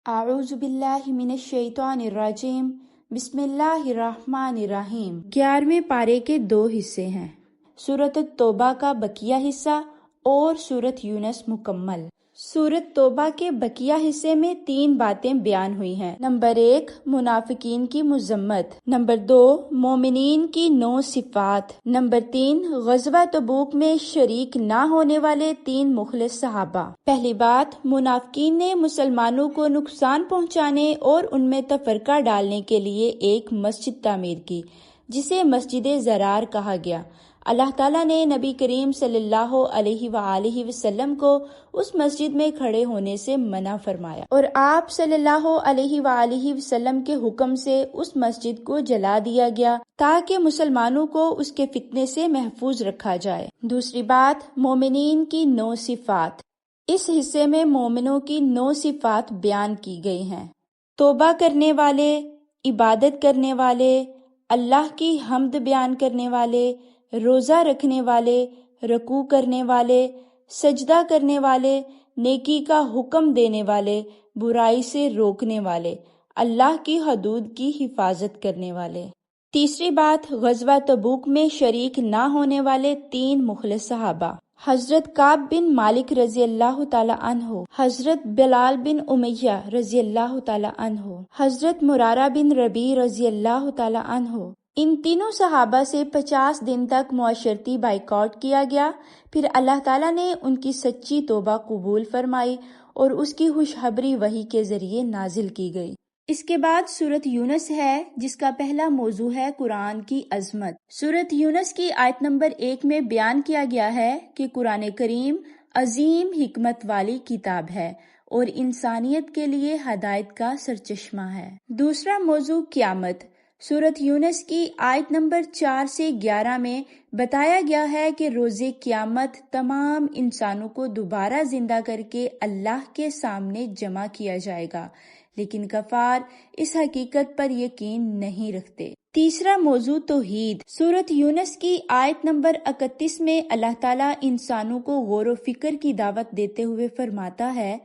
اعوذ باللہ من الشیطان الرجیم، بسم اللہ الرحمن الرحیم۔ 11ویں پارے کے 2 حصے ہیں، سورۃ التوبہ کا بقیہ حصہ اور سورۃ یونس مکمل۔ سورۃ توبہ کے بقیہ حصے میں 3 باتیں بیان ہوئی ہیں۔ نمبر 1، منافقین کی مذمت۔ نمبر 2، مومنین کی 9 صفات۔ نمبر 3، غزوہ تبوک میں شریک نہ ہونے والے 3 مخلص صحابہ۔ پہلی بات، منافقین نے مسلمانوں کو نقصان پہنچانے اور ان میں تفرقہ ڈالنے کے لیے ایک مسجد تعمیر کی، جسے مسجد ضرار کہا گیا۔ اللہ تعالیٰ نے نبی کریم صلی اللہ علیہ وآلہ وسلم کو اس مسجد میں کھڑے ہونے سے منع فرمایا، اور آپ صلی اللہ علیہ وآلہ وسلم کے حکم سے اس مسجد کو جلا دیا گیا تاکہ مسلمانوں کو اس کے فتنے سے محفوظ رکھا جائے۔ دوسری بات، مومنین کی 9 صفات۔ اس حصے میں مومنوں کی 9 صفات بیان کی گئی ہیں: توبہ کرنے والے، عبادت کرنے والے، اللہ کی حمد بیان کرنے والے، روزہ رکھنے والے، رکوع کرنے والے، سجدہ کرنے والے، نیکی کا حکم دینے والے، برائی سے روکنے والے، اللہ کی حدود کی حفاظت کرنے والے۔ تیسری بات، غزوہ تبوک میں شریک نہ ہونے والے 3 مخلص صحابہ: حضرت کعب بن مالک رضی اللہ تعالی عنہ، حضرت بلال بن امیہ رضی اللہ تعالی عنہ، حضرت مرارہ بن ربیع رضی اللہ تعالی عنہ۔ ان تینوں صحابہ سے 50 دن تک معاشرتی بائیکاٹ کیا گیا، پھر اللہ تعالیٰ نے ان کی سچی توبہ قبول فرمائی اور اس کی خوشخبری وحی کے ذریعے نازل کی گئی۔ اس کے بعد سورۃ یونس ہے، جس کا پہلا موضوع ہے قرآن کی عظمت۔ سورۃ یونس کی آیت نمبر 1 میں بیان کیا گیا ہے کہ قرآن کریم عظیم حکمت والی کتاب ہے اور انسانیت کے لیے ہدایت کا سرچشمہ ہے۔ دوسرا موضوع قیامت۔ سورۃ یونس کی آیت نمبر 4 سے 11 میں بتایا گیا ہے کہ روز قیامت تمام انسانوں کو دوبارہ زندہ کر کے اللہ کے سامنے جمع کیا جائے گا، لیکن کفار اس حقیقت پر یقین نہیں رکھتے۔ تیسرا موضوع توحید۔ سورۃ یونس کی آیت نمبر 31 میں اللہ تعالیٰ انسانوں کو غور و فکر کی دعوت دیتے ہوئے فرماتا ہے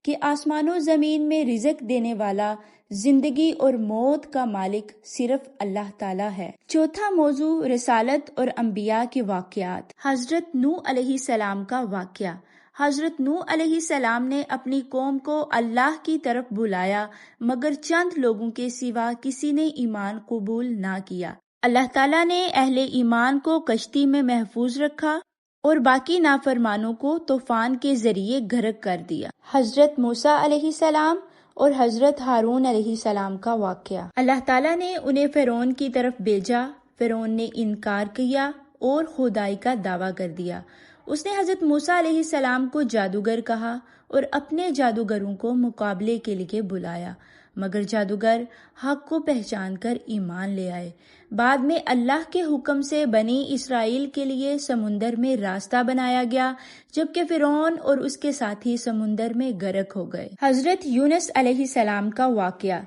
کہ آسمان و زمین میں رزق دینے والا، زندگی اور موت کا مالک صرف اللہ تعالیٰ ہے۔ چوتھا موضوع رسالت اور انبیاء کے واقعات۔ حضرت نوح علیہ السلام کا واقعہ۔ حضرت نوح علیہ السلام نے اپنی قوم کو اللہ کی طرف بلایا، مگر چند لوگوں کے سوا کسی نے ایمان قبول نہ کیا۔ اللہ تعالیٰ نے اہل ایمان کو کشتی میں محفوظ رکھا اور باقی نافرمانوں کو طوفان کے ذریعے غرق کر دیا۔ حضرت موسیٰ علیہ السلام اور حضرت ہارون علیہ السلام کا واقعہ۔ اللہ تعالیٰ نے انہیں فرعون کی طرف بھیجا، فرعون نے انکار کیا اور خدائی کا دعویٰ کر دیا۔ اس نے حضرت موسیٰ علیہ السلام کو جادوگر کہا اور اپنے جادوگروں کو مقابلے کے لیے بلایا، مگر جادوگر حق کو پہچان کر ایمان لے آئے۔ بعد میں اللہ کے حکم سے بنی اسرائیل کے لیے سمندر میں راستہ بنایا گیا، جبکہ فرعون اور اس کے ساتھی سمندر میں غرق ہو گئے۔ حضرت یونس علیہ السلام کا واقعہ۔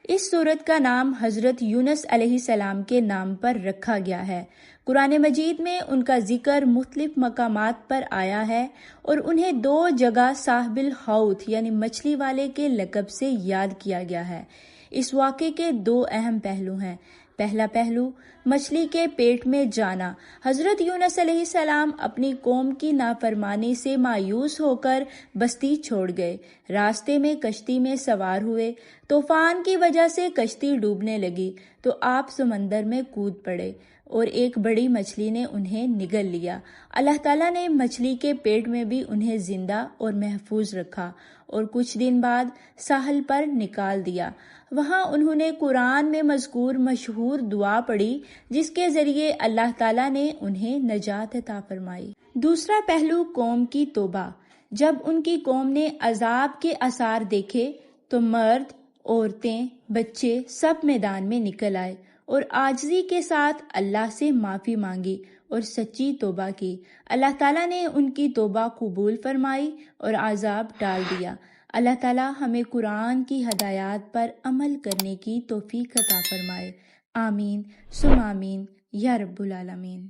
اس سورت کا نام حضرت یونس علیہ السلام کے نام پر رکھا گیا ہے۔ قرآن مجید میں ان کا ذکر مختلف مقامات پر آیا ہے اور انہیں 2 جگہ صاحب الحوت یعنی مچھلی والے کے لقب سے یاد کیا گیا ہے۔ اس واقعے کے 2 اہم پہلو ہیں۔ پہلا پہلو، مچھلی کے پیٹ میں جانا۔ حضرت یونس علیہ السلام اپنی قوم کی نافرمانی سے مایوس ہو کر بستی چھوڑ گئے، راستے میں کشتی میں سوار ہوئے، طوفان کی وجہ سے کشتی ڈوبنے لگی تو آپ سمندر میں کود پڑے اور ایک بڑی مچھلی نے انہیں نگل لیا۔ اللہ تعالیٰ نے مچھلی کے پیٹ میں بھی انہیں زندہ اور محفوظ رکھا اور کچھ دن بعد ساحل پر نکال دیا۔ وہاں انہوں نے قرآن میں مذکور مشہور دعا پڑھی، جس کے ذریعے اللہ تعالیٰ نے انہیں نجات عطا فرمائی۔ دوسرا پہلو، قوم کی توبہ۔ جب ان کی قوم نے عذاب کے آثار دیکھے تو مرد، عورتیں، بچے سب میدان میں نکل آئے اور عاجزی کے ساتھ اللہ سے معافی مانگی اور سچی توبہ کی۔ اللہ تعالیٰ نے ان کی توبہ قبول فرمائی اور عذاب ٹال دیا۔ اللہ تعالیٰ ہمیں قرآن کی ہدایات پر عمل کرنے کی توفیق عطا فرمائے۔ آمین ثم آمین یا رب العالمین۔